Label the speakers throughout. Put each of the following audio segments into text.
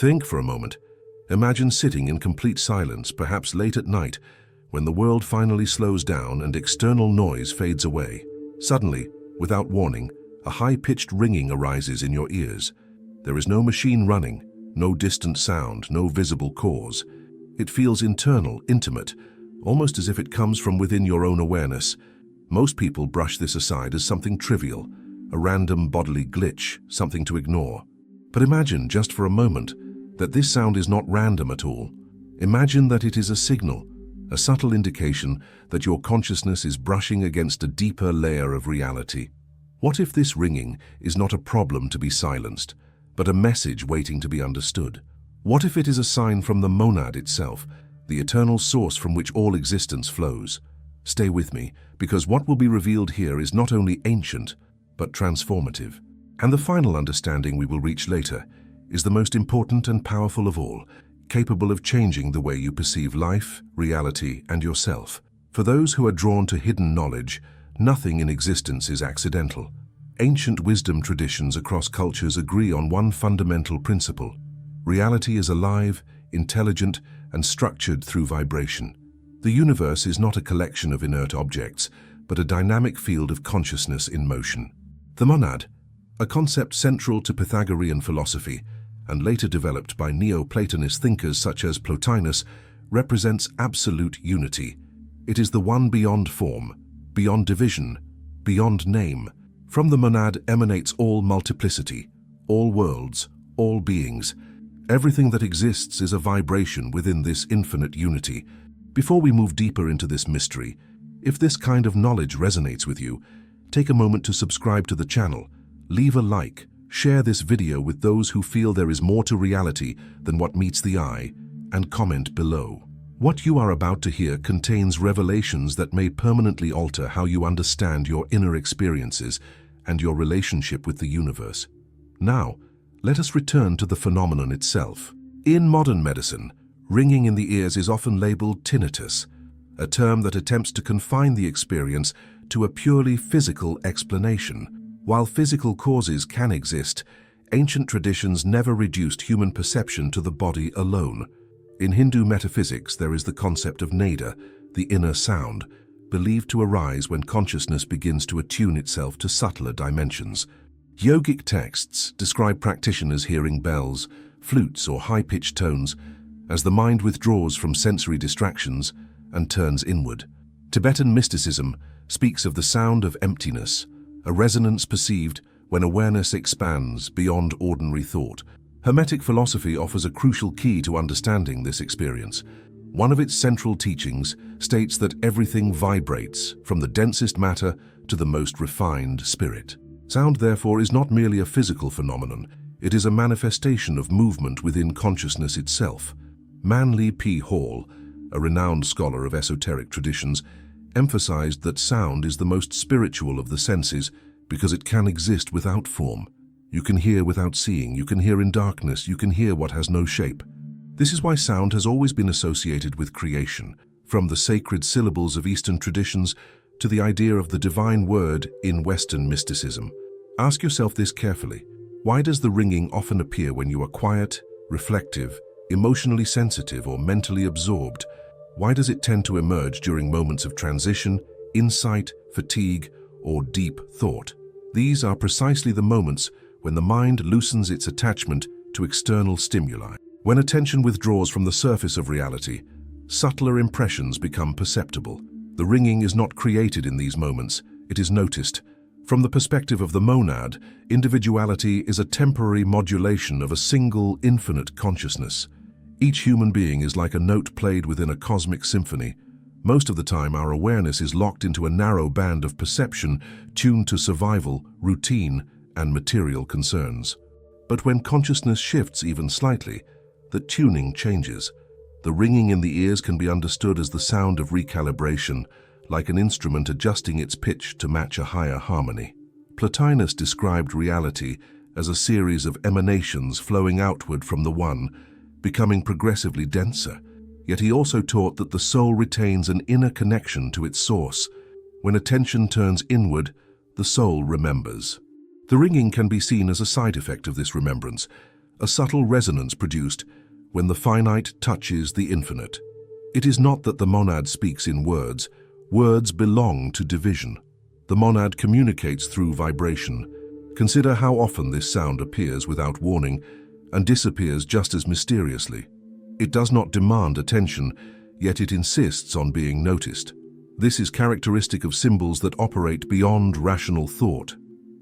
Speaker 1: Think for a moment. Imagine sitting in complete silence, perhaps late at night, when the world finally slows down and external noise fades away. Suddenly, without warning, a high-pitched ringing arises in your ears. There is no machine running, no distant sound, no visible cause. It feels internal, intimate, almost as if it comes from within your own awareness. Most people brush this aside as something trivial, a random bodily glitch, something to ignore. But imagine, just for a moment, that this sound is not random at all. Imagine that it is a signal, a subtle indication that your consciousness is brushing against a deeper layer of reality. What if this ringing is not a problem to be silenced, but a message waiting to be understood? What if it is a sign from the monad itself, the eternal source from which all existence flows? Stay with me, because what will be revealed here is not only ancient, but transformative. And the final understanding we will reach later is the most important and powerful of all, capable of changing the way you perceive life, reality, and yourself. For those who are drawn to hidden knowledge, nothing in existence is accidental. Ancient wisdom traditions across cultures agree on one fundamental principle. Reality is alive, intelligent, and structured through vibration. The universe is not a collection of inert objects, but a dynamic field of consciousness in motion. The monad, a concept central to Pythagorean philosophy, and later developed by Neoplatonist thinkers such as Plotinus, represents absolute unity. It is the one beyond form, beyond division, beyond name. From the monad emanates all multiplicity, all worlds, all beings. Everything that exists is a vibration within this infinite unity. Before we move deeper into this mystery, if this kind of knowledge resonates with you, take a moment to subscribe to the channel, leave a like, share this video with those who feel there is more to reality than what meets the eye, and comment below. What you are about to hear contains revelations that may permanently alter how you understand your inner experiences and your relationship with the universe. Now, let us return to the phenomenon itself. In modern medicine, ringing in the ears is often labeled tinnitus, a term that attempts to confine the experience to a purely physical explanation. While physical causes can exist, ancient traditions never reduced human perception to the body alone. In Hindu metaphysics, there is the concept of nada, the inner sound, believed to arise when consciousness begins to attune itself to subtler dimensions. Yogic texts describe practitioners hearing bells, flutes, or high-pitched tones as the mind withdraws from sensory distractions and turns inward. Tibetan mysticism speaks of the sound of emptiness, a resonance perceived when awareness expands beyond ordinary thought. Hermetic philosophy offers a crucial key to understanding this experience. One of its central teachings states that everything vibrates, from the densest matter to the most refined spirit. Sound, therefore, is not merely a physical phenomenon. It is a manifestation of movement within consciousness itself. Manly P. Hall, a renowned scholar of esoteric traditions, emphasized that sound is the most spiritual of the senses because it can exist without form. You can hear without seeing, you can hear in darkness, you can hear what has no shape. This is why sound has always been associated with creation, from the sacred syllables of Eastern traditions to the idea of the divine word in Western mysticism. Ask yourself this carefully. Why does the ringing often appear when you are quiet, reflective, emotionally sensitive, or mentally absorbed? Why does it tend to emerge during moments of transition, insight, fatigue, or deep thought? These are precisely the moments when the mind loosens its attachment to external stimuli. When attention withdraws from the surface of reality, subtler impressions become perceptible. The ringing is not created in these moments, it is noticed. From the perspective of the monad, individuality is a temporary modulation of a single, infinite consciousness. Each human being is like a note played within a cosmic symphony. Most of the time, our awareness is locked into a narrow band of perception tuned to survival, routine, and material concerns. But when consciousness shifts even slightly, the tuning changes. The ringing in the ears can be understood as the sound of recalibration, like an instrument adjusting its pitch to match a higher harmony. Plotinus described reality as a series of emanations flowing outward from the one, becoming progressively denser. Yet he also taught that the soul retains an inner connection to its source. When attention turns inward, the soul remembers. The ringing can be seen as a side effect of this remembrance, a subtle resonance produced when the finite touches the infinite. It is not that the monad speaks in words. Words belong to division. The monad communicates through vibration. Consider how often this sound appears without warning and disappears just as mysteriously. It does not demand attention, yet it insists on being noticed. This is characteristic of symbols that operate beyond rational thought.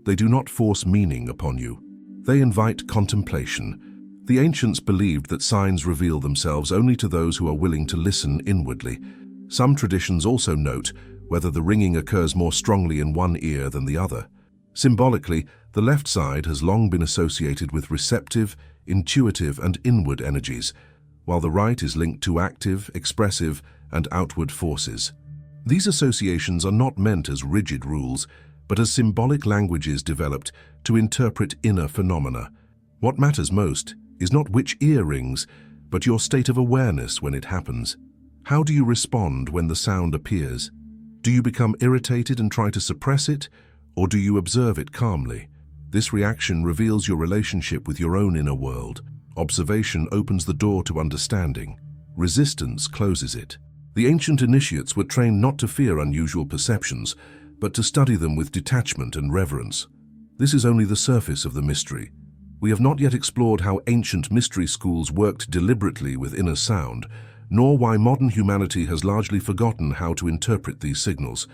Speaker 1: They do not force meaning upon you. They invite contemplation. The ancients believed that signs reveal themselves only to those who are willing to listen inwardly. Some traditions also note whether the ringing occurs more strongly in one ear than the other. Symbolically, the left side has long been associated with receptive, intuitive, and inward energies, while the right is linked to active, expressive, and outward forces. These associations are not meant as rigid rules, but as symbolic languages developed to interpret inner phenomena. What matters most is not which ear rings, but your state of awareness when it happens. How do you respond when the sound appears? Do you become irritated and try to suppress it, or do you observe it calmly? This reaction reveals your relationship with your own inner world. Observation opens the door to understanding. Resistance closes it. The ancient initiates were trained not to fear unusual perceptions, but to study them with detachment and reverence. This is only the surface of the mystery. We have not yet explored how ancient mystery schools worked deliberately with inner sound, nor why modern humanity has largely forgotten how to interpret these signals.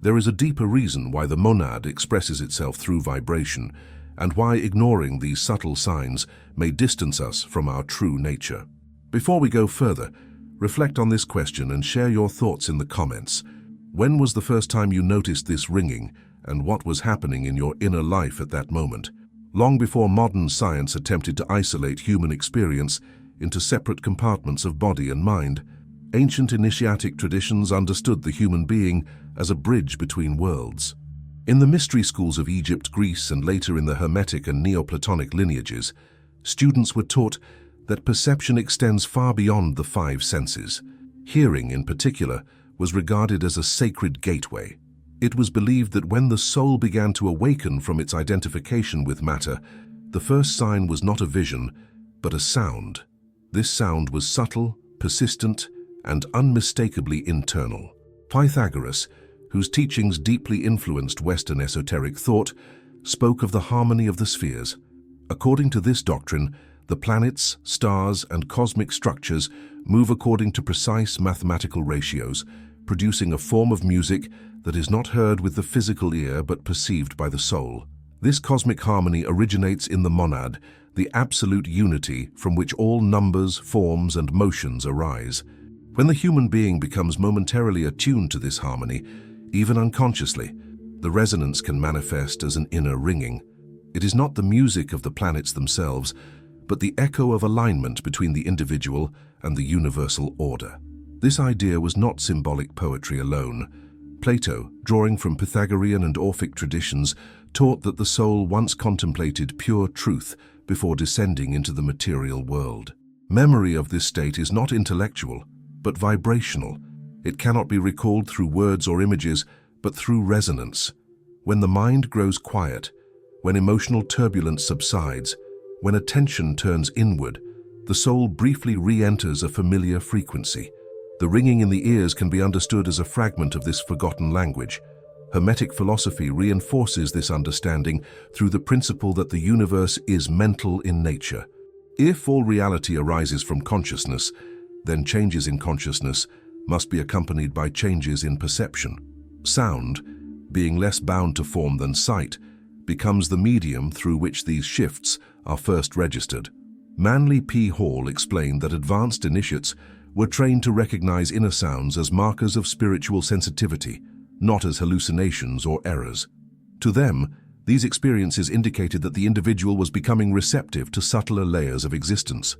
Speaker 1: There is a deeper reason why the monad expresses itself through vibration, and why ignoring these subtle signs may distance us from our true nature. Before we go further, reflect on this question and share your thoughts in the comments. When was the first time you noticed this ringing, and what was happening in your inner life at that moment? Long before modern science attempted to isolate human experience into separate compartments of body and mind, ancient initiatic traditions understood the human being as a bridge between worlds. In the mystery schools of Egypt, Greece, and later in the Hermetic and Neoplatonic lineages, students were taught that perception extends far beyond the five senses. Hearing, in particular, was regarded as a sacred gateway. It was believed that when the soul began to awaken from its identification with matter, the first sign was not a vision, but a sound. This sound was subtle, persistent, and unmistakably internal. Pythagoras, whose teachings deeply influenced Western esoteric thought, spoke of the harmony of the spheres. According to this doctrine, the planets, stars, and cosmic structures move according to precise mathematical ratios, producing a form of music that is not heard with the physical ear but perceived by the soul. This cosmic harmony originates in the monad, the absolute unity from which all numbers, forms, and motions arise. When the human being becomes momentarily attuned to this harmony, even unconsciously, the resonance can manifest as an inner ringing. It is not the music of the planets themselves, but the echo of alignment between the individual and the universal order. This idea was not symbolic poetry alone. Plato, drawing from Pythagorean and Orphic traditions, taught that the soul once contemplated pure truth before descending into the material world. Memory of this state is not intellectual, but vibrational. It cannot be recalled through words or images, but through resonance. When the mind grows quiet, when emotional turbulence subsides, when attention turns inward, the soul briefly re-enters a familiar frequency. The ringing in the ears can be understood as a fragment of this forgotten language. Hermetic philosophy reinforces this understanding through the principle that the universe is mental in nature. If all reality arises from consciousness, then changes in consciousness must be accompanied by changes in perception. Sound, being less bound to form than sight, becomes the medium through which these shifts are first registered. Manly P. Hall explained that advanced initiates were trained to recognize inner sounds as markers of spiritual sensitivity, not as hallucinations or errors. To them, these experiences indicated that the individual was becoming receptive to subtler layers of existence.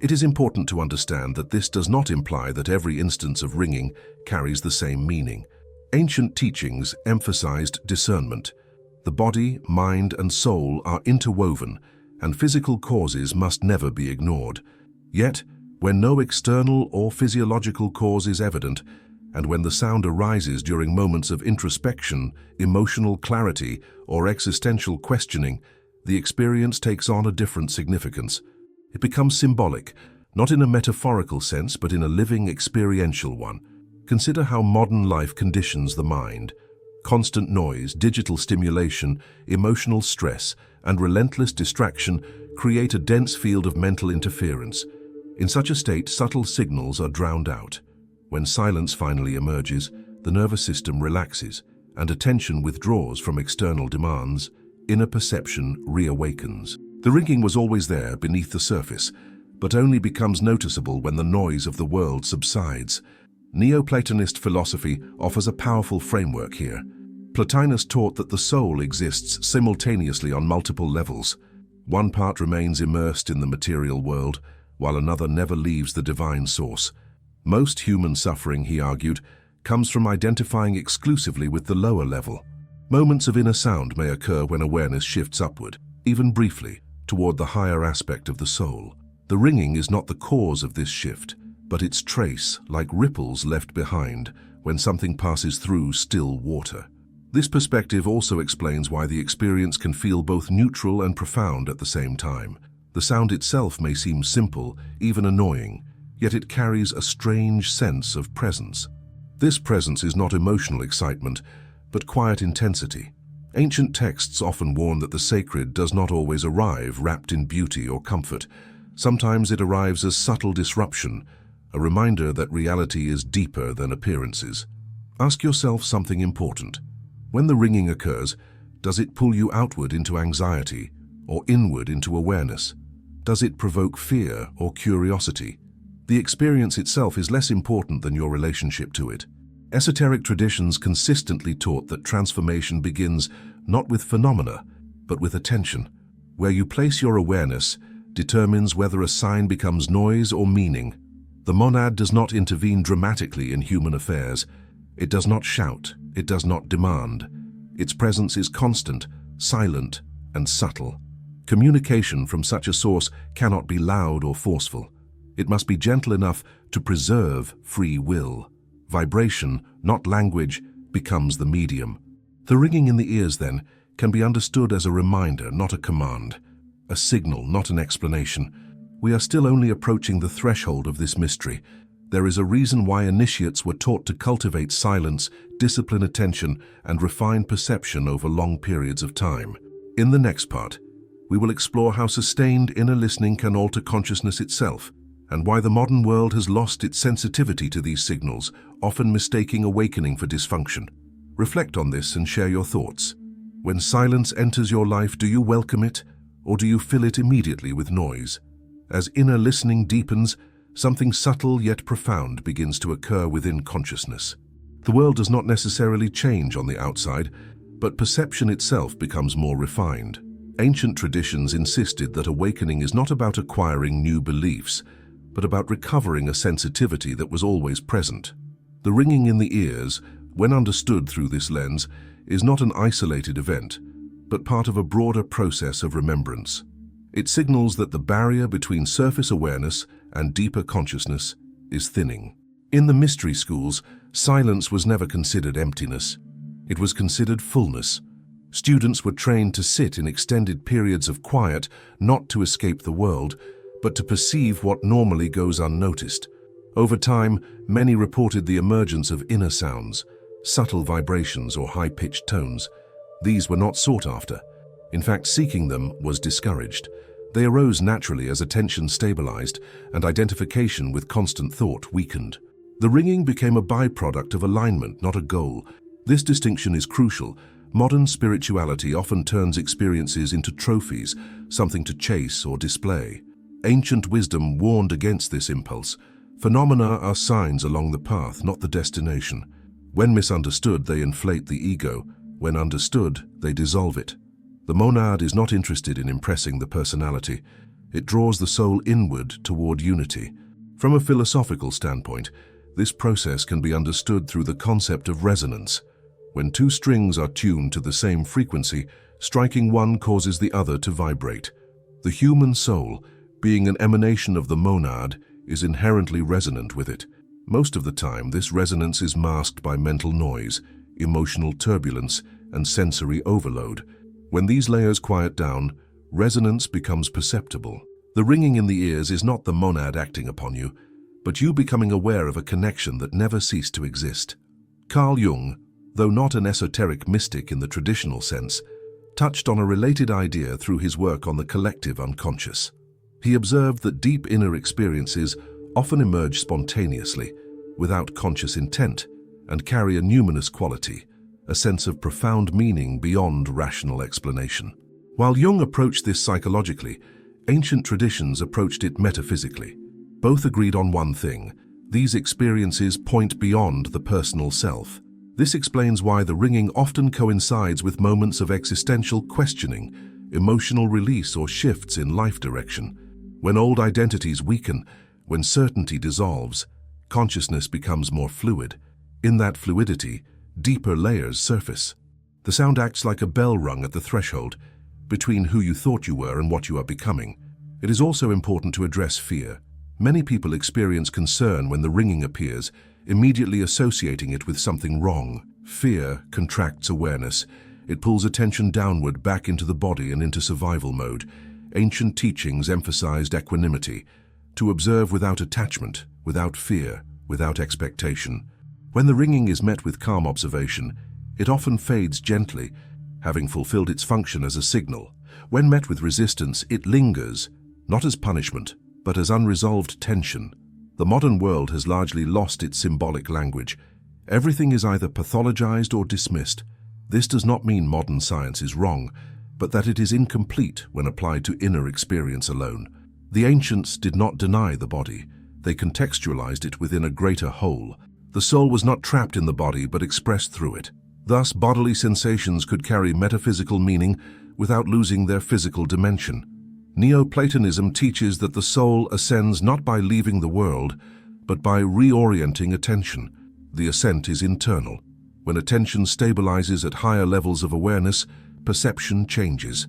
Speaker 1: It is important to understand that this does not imply that every instance of ringing carries the same meaning. Ancient teachings emphasized discernment. The body, mind, and soul are interwoven, and physical causes must never be ignored. Yet, when no external or physiological cause is evident, and when the sound arises during moments of introspection, emotional clarity, or existential questioning, the experience takes on a different significance. It becomes symbolic, not in a metaphorical sense, but in a living, experiential one. Consider how modern life conditions the mind. Constant noise, digital stimulation, emotional stress, and relentless distraction create a dense field of mental interference. In such a state, subtle signals are drowned out. When silence finally emerges, the nervous system relaxes, and attention withdraws from external demands. Inner perception reawakens. The ringing was always there beneath the surface, but only becomes noticeable when the noise of the world subsides. Neoplatonist philosophy offers a powerful framework here. Plotinus taught that the soul exists simultaneously on multiple levels. One part remains immersed in the material world, while another never leaves the divine source. Most human suffering, he argued, comes from identifying exclusively with the lower level. Moments of inner sound may occur when awareness shifts upward, even briefly, toward the higher aspect of the soul. The ringing is not the cause of this shift, but its trace, like ripples left behind when something passes through still water. This perspective also explains why the experience can feel both neutral and profound at the same time. The sound itself may seem simple, even annoying, yet it carries a strange sense of presence. This presence is not emotional excitement, but quiet intensity. Ancient texts often warn that the sacred does not always arrive wrapped in beauty or comfort. Sometimes it arrives as subtle disruption, a reminder that reality is deeper than appearances. Ask yourself something important. When the ringing occurs, does it pull you outward into anxiety or inward into awareness? Does it provoke fear or curiosity? The experience itself is less important than your relationship to it. Esoteric traditions consistently taught that transformation begins not with phenomena, but with attention. Where you place your awareness determines whether a sign becomes noise or meaning. The monad does not intervene dramatically in human affairs. It does not shout. It does not demand. Its presence is constant, silent, and subtle. Communication from such a source cannot be loud or forceful. It must be gentle enough to preserve free will. Vibration, not language, becomes the medium. The ringing in the ears, then, can be understood as a reminder, not a command. A signal, not an explanation. We are still only approaching the threshold of this mystery. There is a reason why initiates were taught to cultivate silence, discipline attention, and refine perception over long periods of time. In the next part, we will explore how sustained inner listening can alter consciousness itself, and why the modern world has lost its sensitivity to these signals, often mistaking awakening for dysfunction. Reflect on this and share your thoughts. When silence enters your life, do you welcome it, or do you fill it immediately with noise? As inner listening deepens, something subtle yet profound begins to occur within consciousness. The world does not necessarily change on the outside, but perception itself becomes more refined. Ancient traditions insisted that awakening is not about acquiring new beliefs, but about recovering a sensitivity that was always present. The ringing in the ears, when understood through this lens, is not an isolated event, but part of a broader process of remembrance. It signals that the barrier between surface awareness and deeper consciousness is thinning. In the mystery schools, silence was never considered emptiness. It was considered fullness. Students were trained to sit in extended periods of quiet, not to escape the world, but to perceive what normally goes unnoticed. Over time, many reported the emergence of inner sounds, subtle vibrations or high-pitched tones. These were not sought after. In fact, seeking them was discouraged. They arose naturally as attention stabilized and identification with constant thought weakened. The ringing became a byproduct of alignment, not a goal. This distinction is crucial. Modern spirituality often turns experiences into trophies, something to chase or display. Ancient wisdom warned against this impulse. Phenomena are signs along the path, not the destination. When misunderstood, they inflate the ego. When understood, they dissolve it. The monad is not interested in impressing the personality. It draws the soul inward toward unity. From a philosophical standpoint, this process can be understood through the concept of resonance. When two strings are tuned to the same frequency, striking one causes the other to vibrate. The human soul, being an emanation of the monad, is inherently resonant with it. Most of the time, this resonance is masked by mental noise, emotional turbulence, and sensory overload. When these layers quiet down, resonance becomes perceptible. The ringing in the ears is not the monad acting upon you, but you becoming aware of a connection that never ceased to exist. Carl Jung, though not an esoteric mystic in the traditional sense, touched on a related idea through his work on the collective unconscious. He observed that deep inner experiences often emerge spontaneously, without conscious intent, and carry a numinous quality, a sense of profound meaning beyond rational explanation. While Jung approached this psychologically, ancient traditions approached it metaphysically. Both agreed on one thing: these experiences point beyond the personal self. This explains why the ringing often coincides with moments of existential questioning, emotional release, or shifts in life direction. When old identities weaken, when certainty dissolves, consciousness becomes more fluid. In that fluidity, deeper layers surface. The sound acts like a bell rung at the threshold, between who you thought you were and what you are becoming. It is also important to address fear. Many people experience concern when the ringing appears, immediately associating it with something wrong. Fear contracts awareness. It pulls attention downward back into the body and into survival mode. Ancient teachings emphasized equanimity, to observe without attachment, without fear, without expectation. When the ringing is met with calm observation, it often fades gently, having fulfilled its function as a signal. When met with resistance, it lingers, not as punishment, but as unresolved tension. The modern world has largely lost its symbolic language. Everything is either pathologized or dismissed. This does not mean modern science is wrong, but that it is incomplete when applied to inner experience alone. The ancients did not deny the body. They contextualized it within a greater whole. The soul was not trapped in the body, but expressed through it. Thus, bodily sensations could carry metaphysical meaning without losing their physical dimension. Neoplatonism teaches that the soul ascends not by leaving the world, but by reorienting attention. The ascent is internal. When attention stabilizes at higher levels of awareness, perception changes.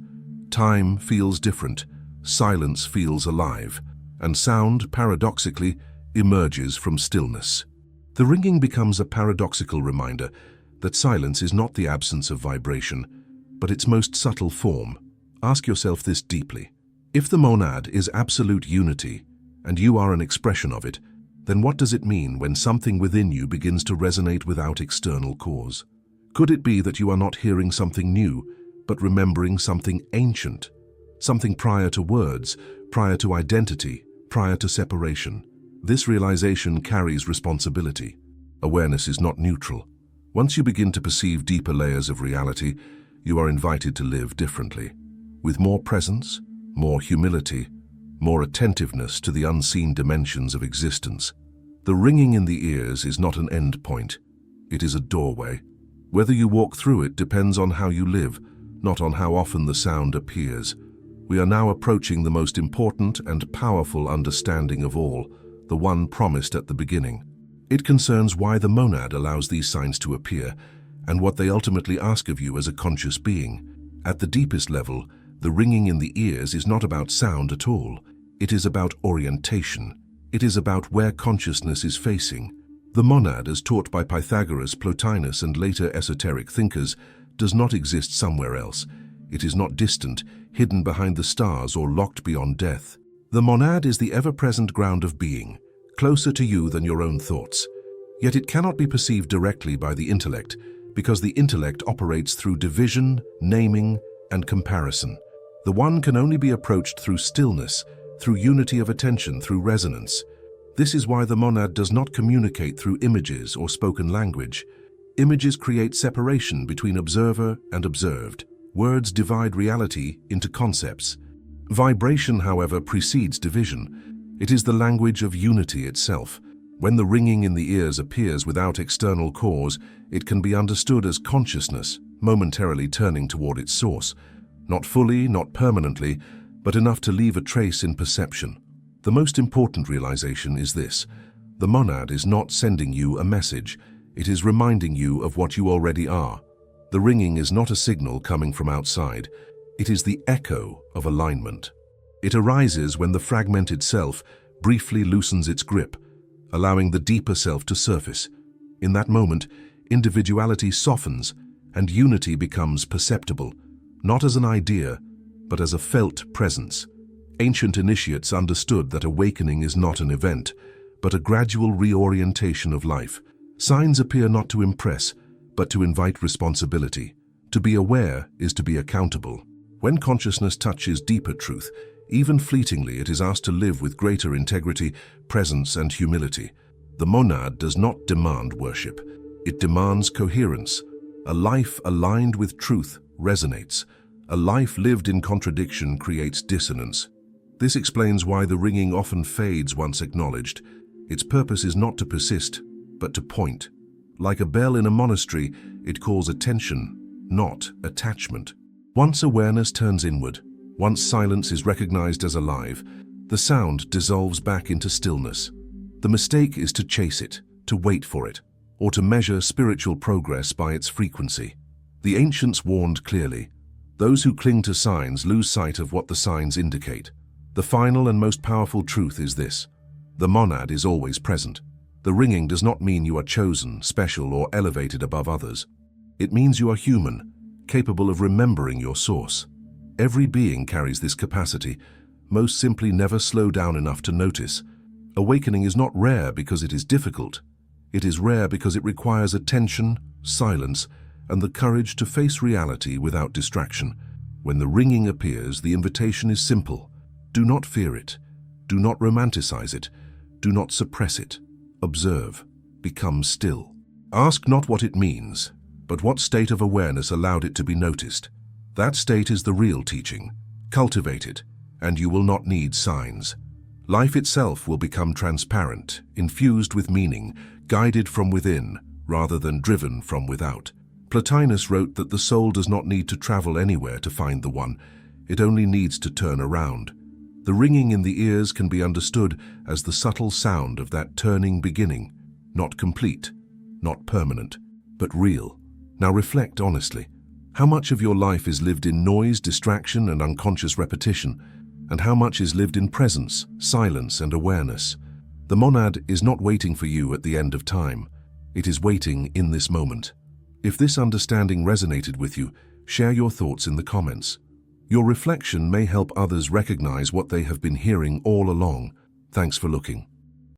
Speaker 1: Time feels different, silence feels alive, and sound, paradoxically, emerges from stillness. The ringing becomes a paradoxical reminder that silence is not the absence of vibration, but its most subtle form. Ask yourself this deeply. If the monad is absolute unity, and you are an expression of it, then what does it mean when something within you begins to resonate without external cause? Could it be that you are not hearing something new, but remembering something ancient? Something prior to words, prior to identity, prior to separation? This realization carries responsibility. Awareness is not neutral. Once you begin to perceive deeper layers of reality, you are invited to live differently, with more presence, more humility, more attentiveness to the unseen dimensions of existence. The ringing in the ears is not an end point. It is a doorway. Whether you walk through it depends on how you live, not on how often the sound appears. We are now approaching the most important and powerful understanding of all, the one promised at the beginning. It concerns why the monad allows these signs to appear, and what they ultimately ask of you as a conscious being. At the deepest level, the ringing in the ears is not about sound at all. It is about orientation. It is about where consciousness is facing. The monad, as taught by Pythagoras, Plotinus, and later esoteric thinkers, does not exist somewhere else. It is not distant, hidden behind the stars, or locked beyond death. The monad is the ever-present ground of being, closer to you than your own thoughts. Yet it cannot be perceived directly by the intellect, because the intellect operates through division, naming, and comparison. The one can only be approached through stillness, through unity of attention, through resonance. This is why the monad does not communicate through images or spoken language. Images create separation between observer and observed. Words divide reality into concepts. Vibration, however, precedes division. It is the language of unity itself. When the ringing in the ears appears without external cause, it can be understood as consciousness, momentarily turning toward its source. Not fully, not permanently, but enough to leave a trace in perception. The most important realization is this: the monad is not sending you a message, it is reminding you of what you already are. The ringing is not a signal coming from outside, it is the echo of alignment. It arises when the fragmented self briefly loosens its grip, allowing the deeper self to surface. In that moment, individuality softens and unity becomes perceptible, not as an idea, but as a felt presence. Ancient initiates understood that awakening is not an event, but a gradual reorientation of life. Signs appear not to impress, but to invite responsibility. To be aware is to be accountable. When consciousness touches deeper truth, even fleetingly, it is asked to live with greater integrity, presence, and humility. The monad does not demand worship. It demands coherence. A life aligned with truth resonates. A life lived in contradiction creates dissonance. This explains why the ringing often fades once acknowledged. Its purpose is not to persist, but to point. Like a bell in a monastery, it calls attention, not attachment. Once awareness turns inward, once silence is recognized as alive, the sound dissolves back into stillness. The mistake is to chase it, to wait for it, or to measure spiritual progress by its frequency. The ancients warned clearly, those who cling to signs lose sight of what the signs indicate. The final and most powerful truth is this: the monad is always present. The ringing does not mean you are chosen, special, or elevated above others. It means you are human, capable of remembering your source. Every being carries this capacity. Most simply never slow down enough to notice. Awakening is not rare because it is difficult. It is rare because it requires attention, silence, and the courage to face reality without distraction. When the ringing appears, the invitation is simple. Do not fear it. Do not romanticize it. Do not suppress it. Observe. Become still. Ask not what it means, but what state of awareness allowed it to be noticed. That state is the real teaching. Cultivate it, and you will not need signs. Life itself will become transparent, infused with meaning, guided from within, rather than driven from without. Plotinus wrote that the soul does not need to travel anywhere to find the one. It only needs to turn around. The ringing in the ears can be understood as the subtle sound of that turning beginning, not complete, not permanent, but real. Now reflect honestly. How much of your life is lived in noise, distraction, and unconscious repetition, and how much is lived in presence, silence, and awareness? The monad is not waiting for you at the end of time. It is waiting in this moment. If this understanding resonated with you, share your thoughts in the comments. Your reflection may help others recognize what they have been hearing all along. Thanks for looking.